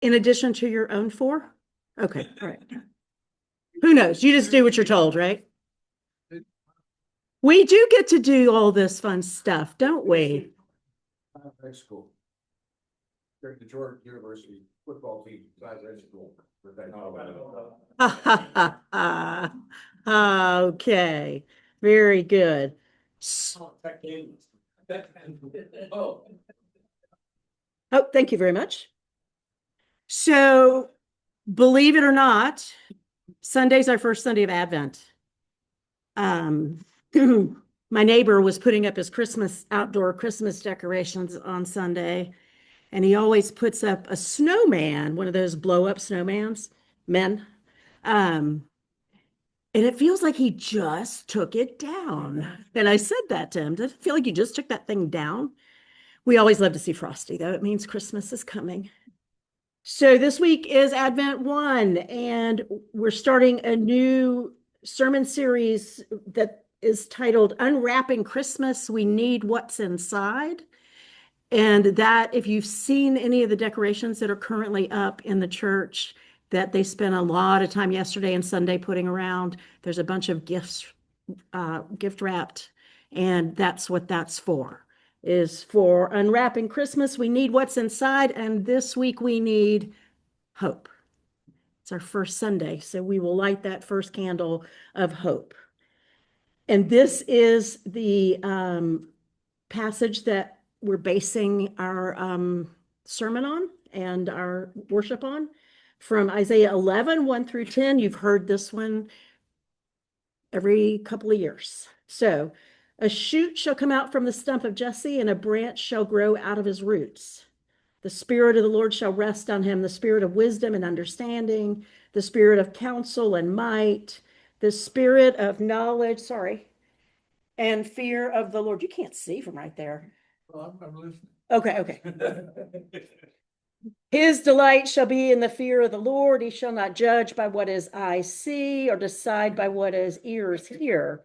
In addition to your own 4? Okay, all right. Who knows? You just do what you're told, right? We do get to do all this fun stuff, don't we? High school. During the Georgia University football team, besides high school. Okay, very good. Oh, thank you very much. So, believe it or not, Sunday's our first Sunday of Advent. Um, my neighbor was putting up his outdoor Christmas decorations on Sunday, and he always puts up a snowman, one of those blow up snowmans, men. Um, and it feels like he just took it down. And I said that to him. Does it feel like you just took that thing down? We always love to see Frosty, though. It means Christmas is coming. So this week is Advent 1, and we're starting a new sermon series that is titled Unwrapping Christmas. We Need What's Inside. And that, if you've seen any of the decorations that are currently up in the church, that they spent a lot of time yesterday and Sunday putting around, there's a bunch of gifts, gift wrapped, and that's what that's for, is for unwrapping Christmas. We need what's inside, and this week we need hope. It's our first Sunday, so we will light that first candle of hope. And this is the passage that we're basing our sermon on and our worship on, from Isaiah 11, 1 through 10. You've heard this one every couple of years. So, a shoot shall come out from the stump of Jesse, and a branch shall grow out of his roots. The Spirit of the Lord shall rest on him, the Spirit of wisdom and understanding, the Spirit of counsel and might, the Spirit of knowledge, and fear of the Lord. You can't see from right there. Well, I'm listening. Okay. His delight shall be in the fear of the Lord. He shall not judge by what his eyes see or decide by what his ears hear.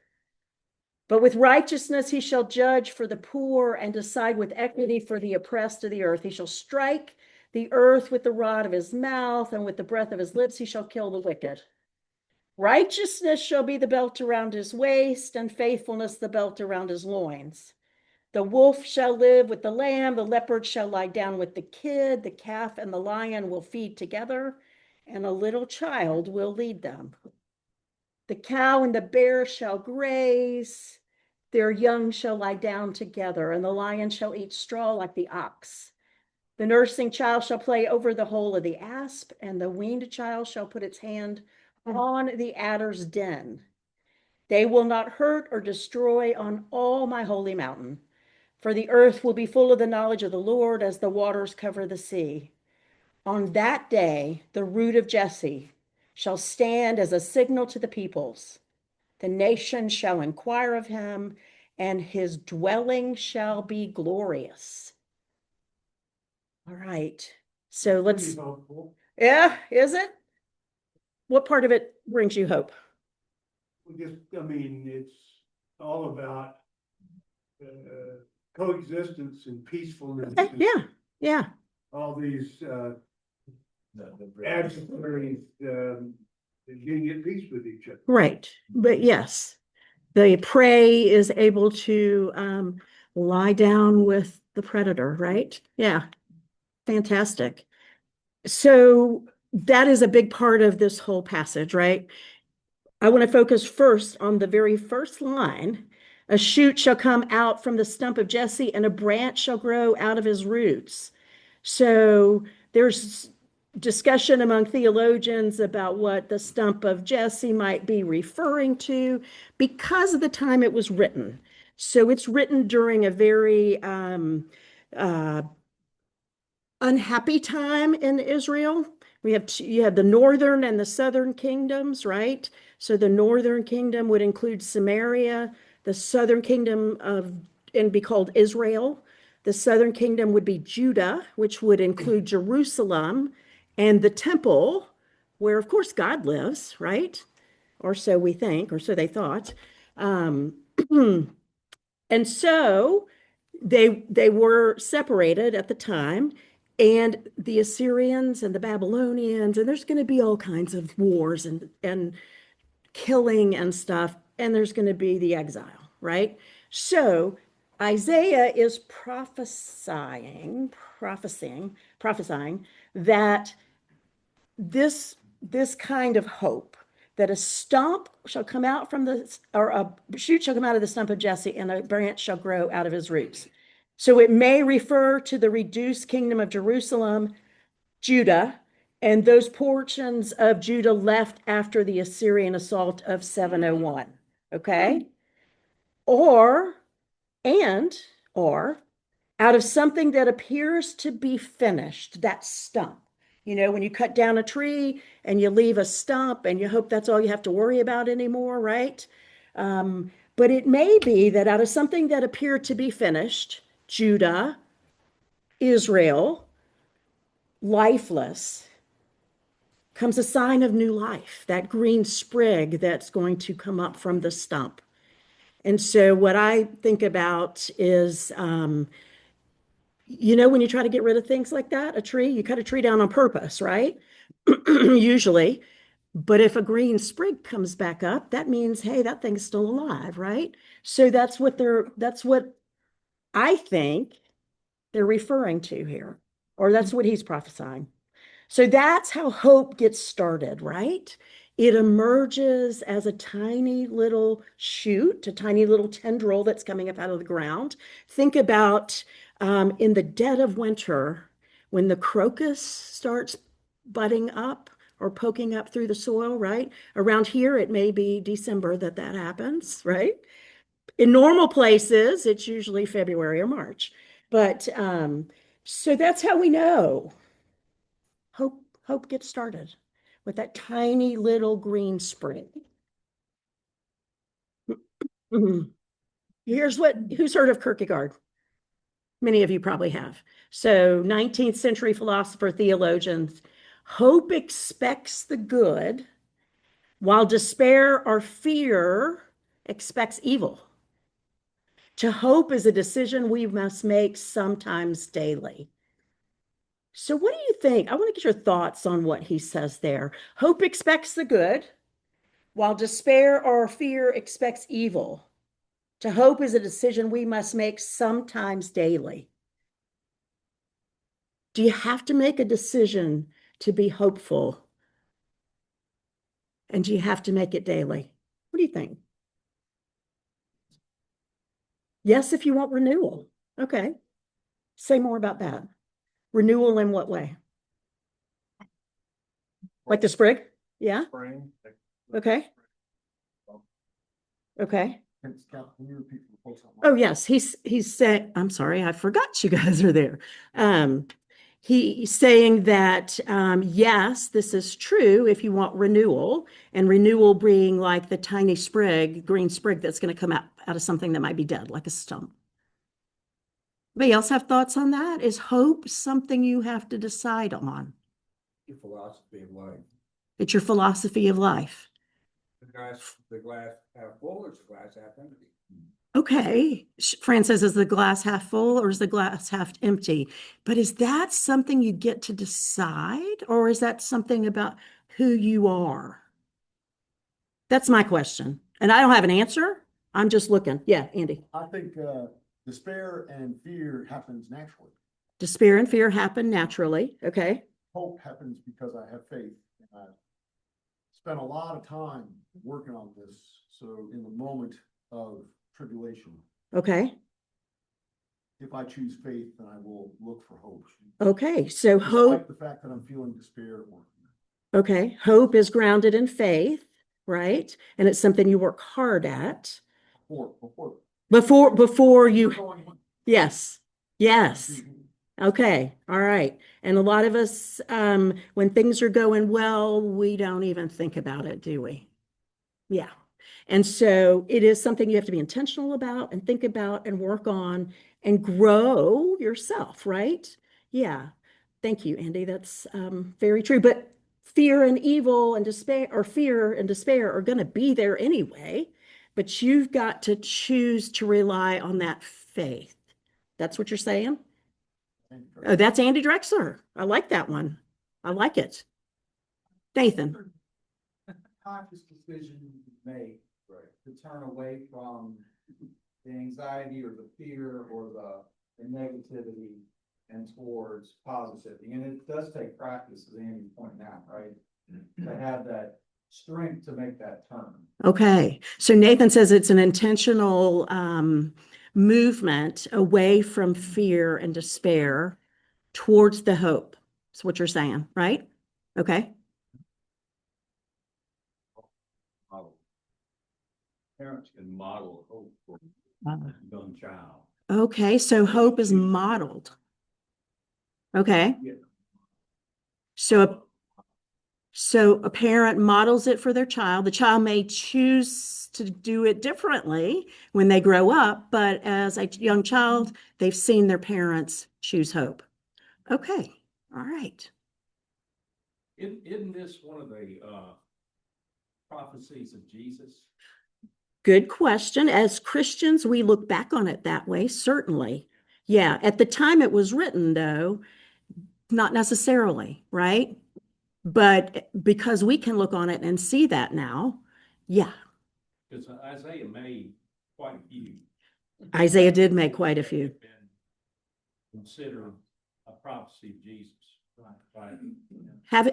But with righteousness he shall judge for the poor and decide with equity for the oppressed of the earth. He shall strike the earth with the rod of his mouth, and with the breath of his lips he shall kill the wicked. Righteousness shall be the belt around his waist, and faithfulness the belt around his loins. The wolf shall live with the lamb, the leopard shall lie down with the kid, the calf and the lion will feed together, and a little child will lead them. The cow and the bear shall graze, their young shall lie down together, and the lion shall eat straw like the ox. The nursing child shall play over the hole of the asp, and the weaned child shall put its hand on the adder's den. They will not hurt or destroy on all my holy mountain, for the earth will be full of the knowledge of the Lord as the waters cover the sea. On that day, the root of Jesse shall stand as a signal to the peoples. The nations shall inquire of him, and his dwelling shall be glorious. All right. So let's, yeah, is it? What part of it brings you hope? It's all about coexistence and peacefulness. Okay, yeah. All these adversaries getting at peace with each other. Right. But yes, the prey is able to lie down with the predator, right? Yeah. Fantastic. So that is a big part of this whole passage, right? I want to focus first on the very first line. A shoot shall come out from the stump of Jesse, and a branch shall grow out of his roots. So there's discussion among theologians about what the stump of Jesse might be referring to because of the time it was written. So it's written during a very unhappy time in Israel. You have the northern and the southern kingdoms, right? So the northern kingdom would include Samaria, the southern kingdom and be called Israel. The southern kingdom would be Judah, which would include Jerusalem and the temple, where of course God lives, right? Or so we think, or so they thought. And so they were separated at the time. and the Assyrians and the Babylonians, and there's going to be all kinds of wars and killing and stuff, and there's going to be the exile, right? So Isaiah is prophesying that this kind of hope, that a stump shall come out from the, or a shoot shall come out of the stump of Jesse, and a branch shall grow out of his roots. So it may refer to the reduced kingdom of Jerusalem, Judah, and those portions of Judah left after the Assyrian assault of 701. Okay? Or, and, or, out of something that appears to be finished, that stump. You know, when you cut down a tree and you leave a stump and you hope that's all you have to worry about anymore, right? But it may be that out of something that appeared to be finished, Judah, Israel, lifeless, comes a sign of new life, that green sprig that's going to come up from the stump. And so what I think about is, you know, when you try to get rid of things like that, a tree, you cut a tree down on purpose, right? Usually. But if a green sprig comes back up, that means, hey, that thing's still alive, right? So that's what I think they're referring to here, or that's what he's prophesying. So that's how hope gets started, right? It emerges as a tiny little shoot, a tiny little tendril that's coming up out of the ground. Think about in the dead of winter, when the crocus starts budding up or poking up through the soil, right? Around here, it may be December that happens, right? In normal places, it's usually February or March. But so that's how we know hope gets started with that tiny little green sprig. Who's heard of Kierkegaard? Many of you probably have. So 19th century philosopher, theologians, hope expects the good, while despair or fear expects evil. To hope is a decision we must make sometimes daily. So what do you think? I want to get your thoughts on what he says there. Hope expects the good, while despair or fear expects evil. To hope is a decision we must make sometimes daily. Do you have to make a decision to be hopeful? And do you have to make it daily? What do you think? Yes, if you want renewal. Okay. Say more about that. Renewal in what way? Like the sprig? Yeah. Spring. Okay. Okay. Can you repeat the whole sentence? Oh, yes. He's said, I'm sorry, I forgot you guys are there. He's saying that, yes, this is true if you want renewal, and renewal being like the tiny sprig, green sprig that's going to come out of something that might be dead, like a stump. Anybody else have thoughts on that? Is hope something you have to decide on? Your philosophy of life. It's your philosophy of life. The glass half full or is the glass half empty? Okay. Fran says, is the glass half full or is the glass half empty? But is that something you get to decide, or is that something about who you are? That's my question. And I don't have an answer. I'm just looking. Yeah, Andy. I think despair and fear happens naturally. Despair and fear happen naturally. Okay. Hope happens because I have faith. And I spent a lot of time working on this. So in the moment of tribulation, Okay. if I choose faith, then I will look for hope. Okay. So Despite hope. the fact that I'm feeling despair or Okay. Hope is grounded in faith, right? And it's something you work hard at before you. Yes. Yes. Okay. All right. And a lot of us, when things are going well, we don't even think about it, do we? Yeah. And so it is something you have to be intentional about and think about and work on and grow yourself, right? Yeah. Thank you, Andy. That's very true. But fear and evil and despair, or fear and despair, are going to be there anyway. But you've got to choose to rely on that faith. That's what you're saying? Oh, that's Andy Drexler. I like that one. I like it. Nathan. Conscious decision you make Right. to turn away from the anxiety or the fear or the negativity and towards positivity. And it does take practice, as Andy's pointing out, right? To have that strength to make that turn. Okay. So Nathan says it's an intentional movement away from fear and despair towards the hope. That's what you're saying, right? Okay. Model. Parents can model hope for Uh, a young child. Okay. So hope is modeled. Okay. So a parent models it for their child. The child may choose to do it differently when they grow up, but as a young child, they've seen their parents choose hope. Okay. All right. Isn't this one of the prophecies of Jesus? Good question. As Christians, we look back on it that way, certainly. Yeah. At the time it was written, though, not necessarily, right? But because we can look on it and see that now, yeah. Because Isaiah made quite a few. Isaiah did make quite a few. Considered a prophecy of Jesus. Right.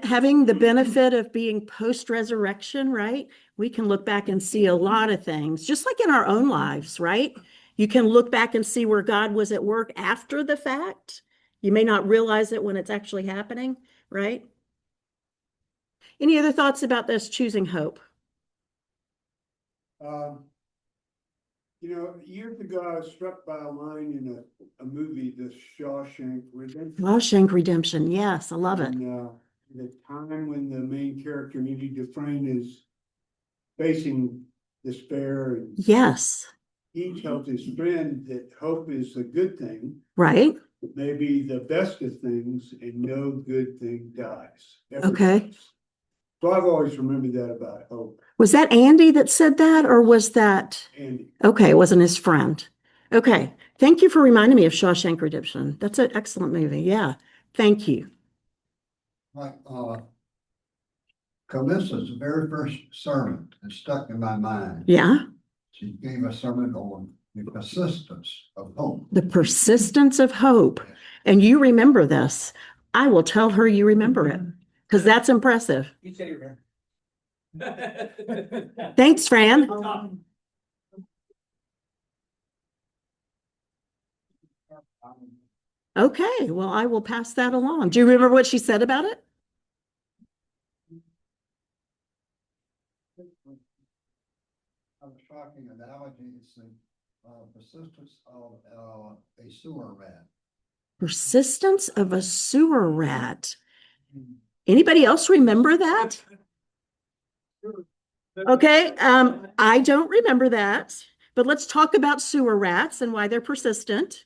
Having the benefit of being post-resurrection, right? We can look back and see a lot of things, just like in our own lives, right? You can look back and see where God was at work after the fact. You may not realize it when it's actually happening, right? Any other thoughts about this choosing hope? Years ago, I was struck by a line in a movie, The Shawshank Redemption. Shawshank Redemption. Yes, I love it. And, the time when the main character, Andy Dufresne, is facing despair, and Yes, he tells his friend that hope is a good thing, right? maybe the best of things, and no good thing dies. Ever Okay. dies. So I've always remembered that about hope, Was that Andy that said that, or was that? Andy. Okay, it wasn't his friend. Okay, thank you for reminding me of Shawshank Redemption. That's an excellent movie. Yeah, thank you. Like, Calissa's very first sermon that stuck in my mind. Yeah, She gave a sermon on the persistence of hope. the persistence of hope. And you remember this. I will tell her you remember it because that's impressive. You say you're Thanks, Fran. Okay, well, I will pass that along. Do you remember what she said about it? A shocking analogy is the persistence of a sewer rat. Persistence of a sewer rat. Anybody else remember that? Okay, I don't remember that, but let's talk about sewer rats and why they're persistent.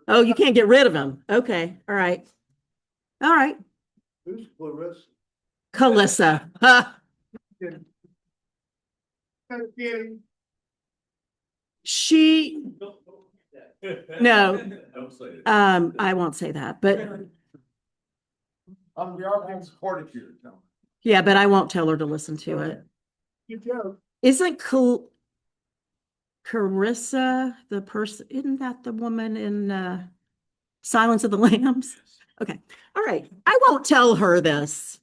Oh, you can't get rid of them. Okay, all right. All right, Who's Clarissa? Calissa. Huh. She, no, Don't say it. I won't say that, but We are being supportive here, gentlemen. yeah, but I won't tell her to listen to it. Good job. Isn't Carissa the person, isn't that the woman in Silence of the Lambs? Okay, all right. I won't tell her this.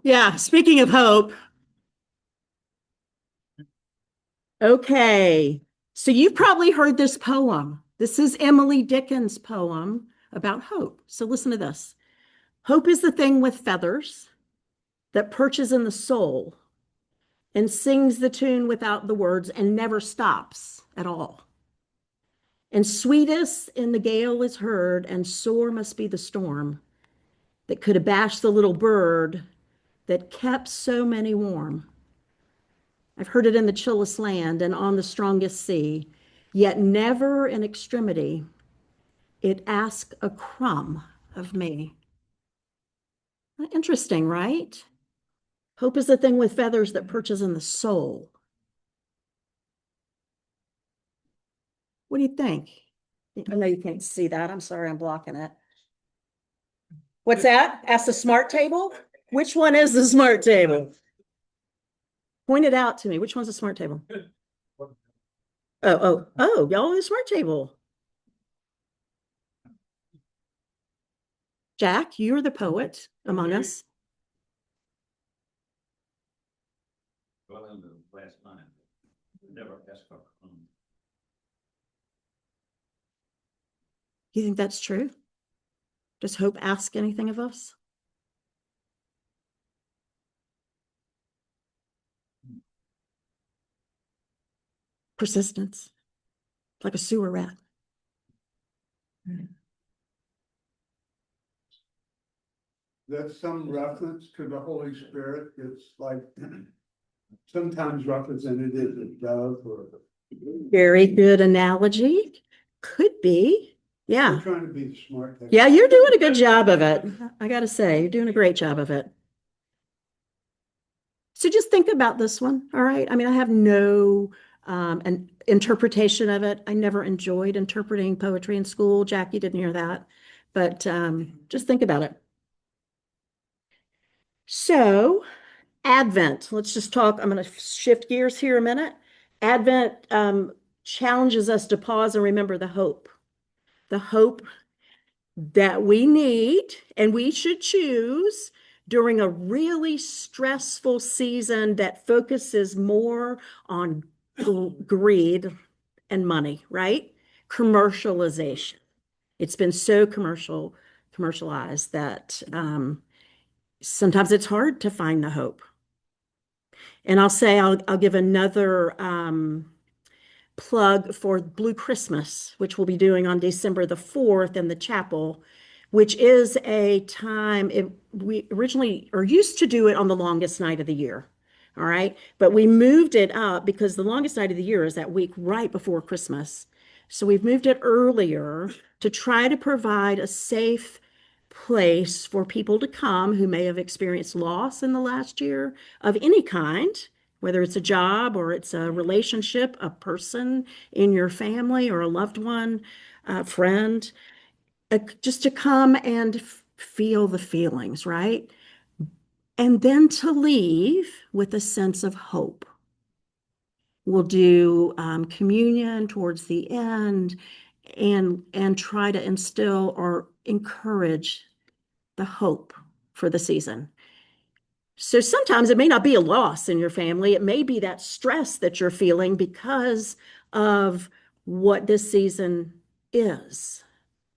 Yeah, speaking of hope. Okay, so you've probably heard this poem. This is Emily Dickin's poem about hope. So listen to this. Hope is the thing with feathers that perches in the soul and sings the tune without the words and never stops at all. And sweetest in the gale is heard, and sore must be the storm that could abash the little bird that kept so many warm. I've heard it in the chillest land and on the strongest sea, yet never in extremity it asked a crumb of me. Interesting, right? Hope is the thing with feathers that perches in the soul. What do you think? I know you can't see that. I'm sorry, I'm blocking it. What's that? Ask the smart table? Which one is the smart table? Point it out to me. Which one's the smart table? Oh, y'all on the smart table. Jack, you're the poet among us. Well, in the last night, never asked for. You think that's true? Does Hope ask anything of us? Persistence, like a sewer rat. That's some reference to the Holy Spirit. It's like sometimes represented as a dove or. Very good analogy. Could be. Yeah. I'm trying to be the smart guy. Yeah, you're doing a good job of it. I gotta say, you're doing a great job of it. So just think about this one, all right? I mean, I have no an interpretation of it. I never enjoyed interpreting poetry in school. Jackie didn't hear that, but just think about it. So Advent, let's just talk. I'm going to shift gears here a minute. Advent challenges us to pause and remember the hope that we need and we should choose during a really stressful season that focuses more on greed and money, right? Commercialization. It's been so commercialized that sometimes it's hard to find the hope. And I'll give another plug for Blue Christmas, which we'll be doing on December the 4th in the chapel, which is a time we originally or used to do it on the longest night of the year. All right. But we moved it up because the longest night of the year is that week right before Christmas. So we've moved it earlier to try to provide a safe place for people to come who may have experienced loss in the last year of any kind, whether it's a job or it's a relationship, a person in your family or a loved one, a friend, just to come and feel the feelings, right? And then to leave with a sense of hope. We'll do communion towards the end and try to instill or encourage the hope for the season. So sometimes it may not be a loss in your family. It may be that stress that you're feeling because of what this season is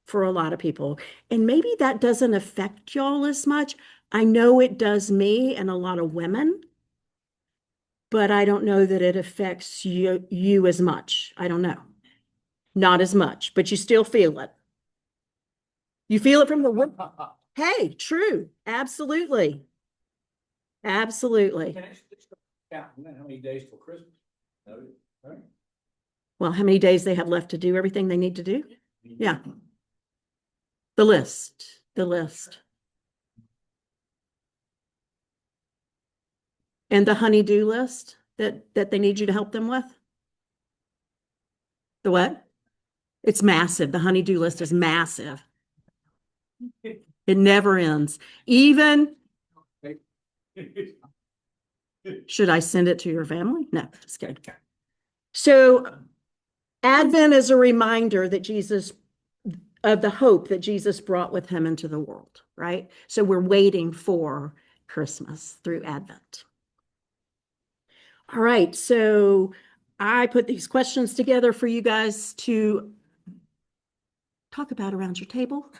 for a lot of people. And maybe that doesn't affect y'all as much. I know it does me and a lot of women, but I don't know that it affects you as much. I don't know. Not as much, but you still feel it. You feel it from the Hey, true. Absolutely. Absolutely. Yeah, how many days till Christmas? Right. Well, how many days they have left to do everything they need to do? Yeah. The list. And the honey-do list that they need you to help them with? The what? It's massive. The honey-do list is massive. It never ends. Even, should I send it to your family? No, just kidding. So Advent is a reminder that of the hope that Jesus brought with him into the world, right? So we're waiting for Christmas through Advent. All right, so I put these questions together for you guys to talk about around your table.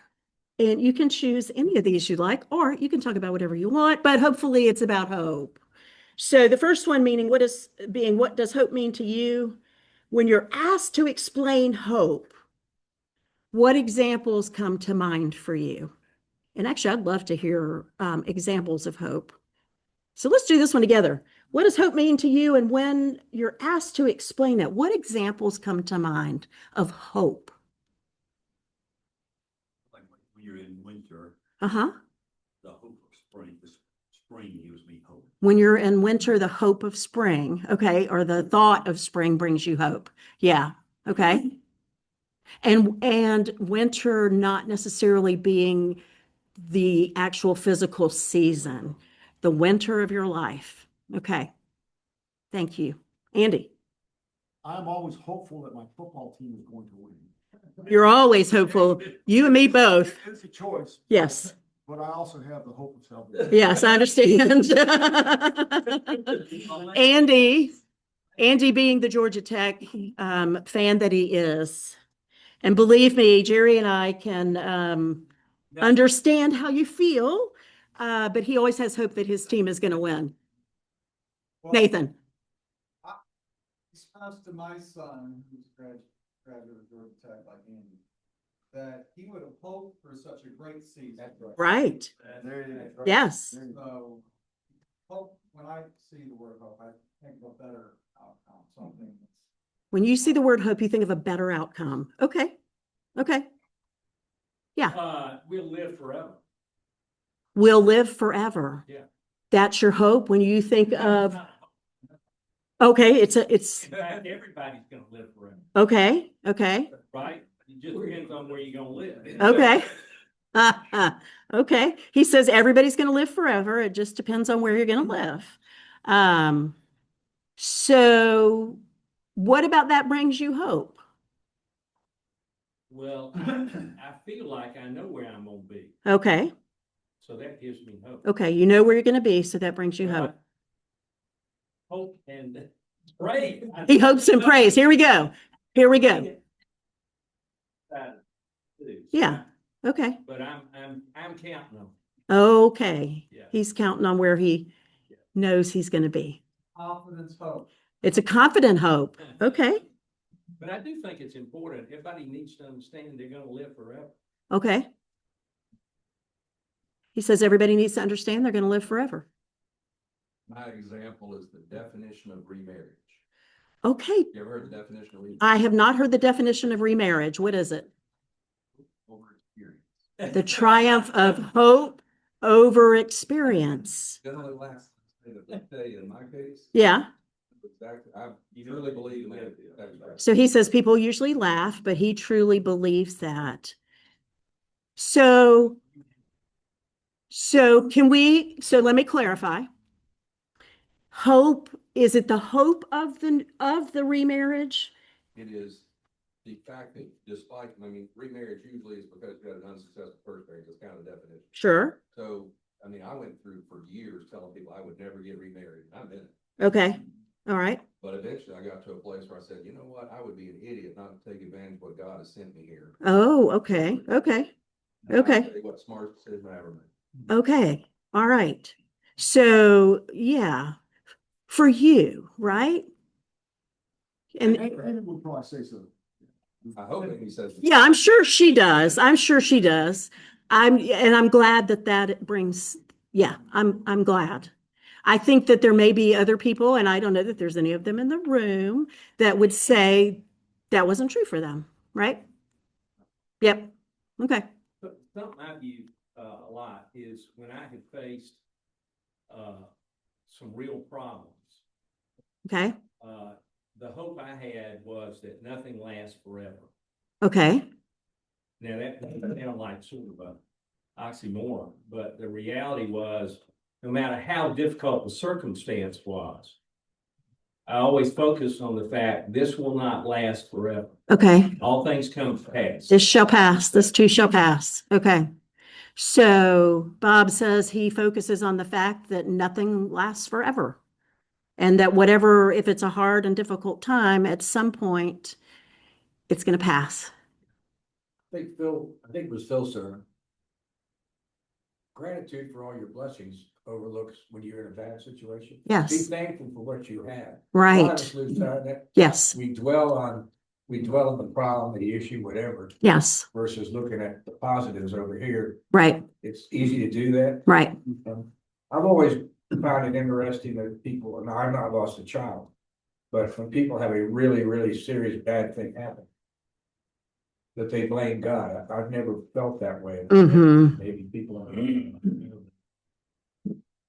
And you can choose any of these you like, or you can talk about whatever you want, but hopefully it's about hope. So the first one meaning what does hope mean to you? When you're asked to explain hope, what examples come to mind for you? And actually, I'd love to hear examples of hope. So let's do this one together. What does hope mean to you? And when you're asked to explain it, what examples come to mind of hope? Like when you're in winter, Uh-huh. the hope of spring, the spring gives me hope. When you're in winter, the hope of spring, okay, or the thought of spring brings you hope. Yeah, okay. And winter not necessarily being the actual physical season, the winter of your life. Okay. Thank you. Andy, I'm always hopeful that my football team is going to win. you're always hopeful. You and me both. It's a choice. Yes. But I also have the hope of salvation. Yes, I understand. Andy being the Georgia Tech fan that he is. And believe me, Jerry and I can understand how you feel, but he always has hope that his team is going to win. Well, Nathan, Response to my son, who's graduate of Georgia Tech like Andy, that he would have hoped for such a great season. right? Yes. So, hope, when I see the word hope, I think of a better outcome, something that's. When you see the word hope, you think of a better outcome. Okay. Okay. We'll live forever. We'll live forever. Yeah. That's your hope when you think of, okay, it's Everybody's gonna live forever, okay, okay, right? It just depends on where you're gonna live. okay. Okay. He says everybody's going to live forever. It just depends on where you're going to live. So what about that brings you hope? Well, I feel like I know where I'm gonna be, Okay. so that gives me hope. Okay. You know where you're going to be. So that brings you Well, hope. Hope and pray. He hopes and prays. Here we go. Here we go. Yeah. Okay. But I'm counting on. Okay. Yeah. He's counting on where he knows he's going to be. Confidence, hope. It's a confident hope. Okay. But I do think it's important. Everybody needs to understand they're gonna live forever. Okay. He says everybody needs to understand they're going to live forever. My example is the definition of remarriage. Okay. You ever heard the definition of remarriage? I have not heard the definition of remarriage. What is it? Over experience. The triumph of hope over experience. Generally lasts, let's say in my case. Yeah. Exactly, I truly believe in that. So he says people usually laugh, but he truly believes that. So let me clarify. Hope, is it the hope of the remarriage? It is the fact that despite, I mean, remarriage usually is because you had an unsuccessful first marriage, that's kind of the definition. Sure. So, I mean, I went through for years telling people I would never get remarried, and I'm in it. Okay. All right. But eventually I got to a place where I said, you know what, I would be an idiot not to take advantage of what God has sent me here. Oh, okay. Okay. And I'll Okay. tell you what, smartest decision I ever made. Okay. All right. So yeah, for you, right? And Amy would probably say so. I hope Amy says. yeah, I'm sure she does. I'm sure she does. I'm glad that brings, yeah, I'm glad. I think that there may be other people, and I don't know that there's any of them in the room that would say that wasn't true for them, right? Yep. Okay. But something I view a lot is when I had faced some real problems, Okay. the hope I had was that nothing lasts forever. Okay. Now that sounds like sort of a oxymoron, but the reality was, no matter how difficult the circumstance was, I always focused on the fact this will not last forever. Okay. All things come to pass. This shall pass. This too shall pass. Okay. So Bob says he focuses on the fact that nothing lasts forever. And that whatever, if it's a hard and difficult time, at some point, it's going to pass. I think it was Phil, sir. Gratitude for all your blessings overlooks when you're in a bad situation. Be Yes. thankful for what you have. A lot of Right. us lose sight of that. Yes. We dwell on the problem, the issue, whatever, Yes. versus looking at the positives over here. Right. It's easy to do that. Right. I've always found it interesting that people, and I've not lost a child, but when people have a really, really serious bad thing happen, that they blame God. I've never felt that way. Mm-hmm. Maybe people.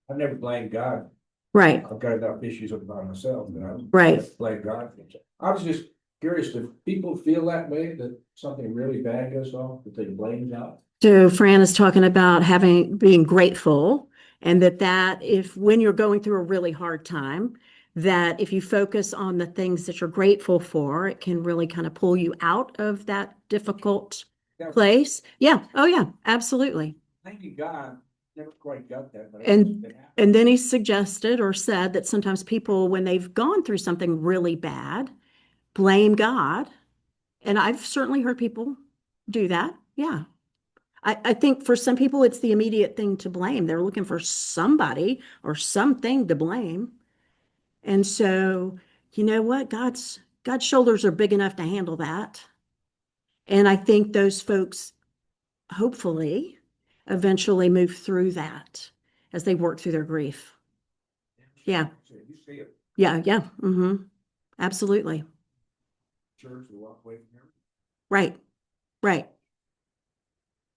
I've never blamed God. Right. I've got enough issues by myself that I Right. blame God. I was just curious, do people feel that way, that something really bad goes on, that they blame God? So Fran is talking about being grateful, and that if when you're going through a really hard time, that if you focus on the things that you're grateful for, it can really kind of pull you out of that difficult Yeah. place. Yeah. Oh yeah, absolutely. Thank you, God, never quite got that, but. And it happened. And then he suggested or said that sometimes people, when they've gone through something really bad, blame God. And I've certainly heard people do that. Yeah. I think for some people, it's the immediate thing to blame. They're looking for somebody or something to blame. And so, you know what? God's shoulders are big enough to handle that. And I think those folks hopefully eventually move through that as they work through their grief. Yeah. You see it, Yeah, yeah. Mm-hmm. Absolutely. church, they walk away from here. Right. Right.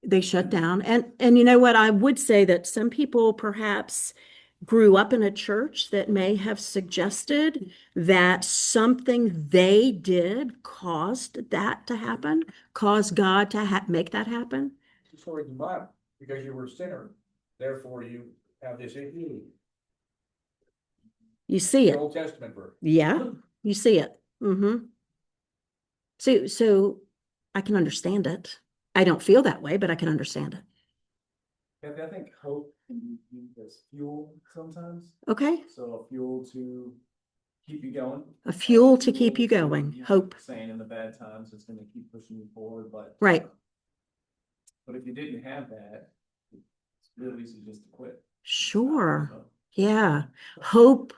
They shut down. And you know what? I would say that some people perhaps grew up in a church that may have suggested that something they did caused that to happen, caused God to make that happen. It's for the Bible, because you were a sinner, therefore you have this issue. You see The it. Old Testament verse. Yeah, you see it. Mm-hmm. So I can understand it. I don't feel that way, but I can understand it. I think hope can be used as fuel sometimes, Okay. so a fuel to keep you going. A fuel to keep you going. You know, Hope. Saying in the bad times, it's gonna keep pushing you forward, but. Right. But if you didn't have that, it's really easy just to quit. Sure. So, Yeah. Hope.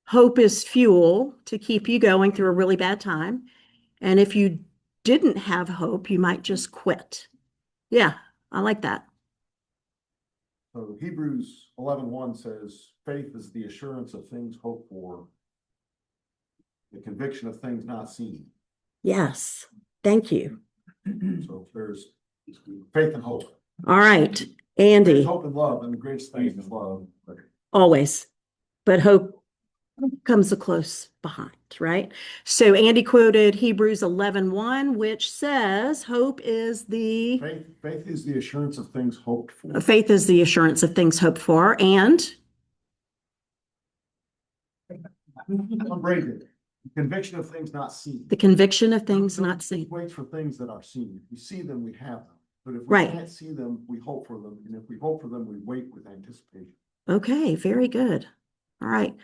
Hope is fuel to keep you going through a really bad time. And if you didn't have hope, you might just quit. Yeah, I like that. So Hebrews 11:1 says, faith is the assurance of things hoped for, the conviction of things not seen. Yes. Thank you. So there's faith and hope. All right. There's Andy, hope and love, and the greatest thing is love. always. But hope comes a close behind, right? So Andy quoted Hebrews 11:1, which says, hope is the Faith is the assurance of things hoped for. faith is the assurance of things hoped for, and Unbraided. The conviction of things not seen. the conviction of things not seen. Wait for things that are seen. If we see them, we have them. But if we Right. can't see them, we hope for them. And if we hope for them, we wait with anticipation. Okay, very good. All right.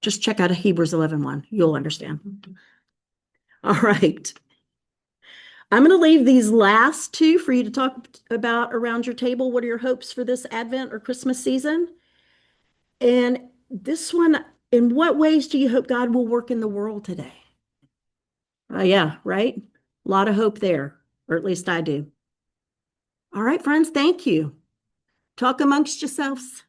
Just check out Hebrews 11:1. You'll understand. All right. I'm going to leave these last two for you to talk about around your table. What are your hopes for this Advent or Christmas season? And this one, in what ways do you hope God will work in the world today? Yeah, right? A lot of hope there, or at least I do. All right, friends, thank you. Talk amongst yourselves.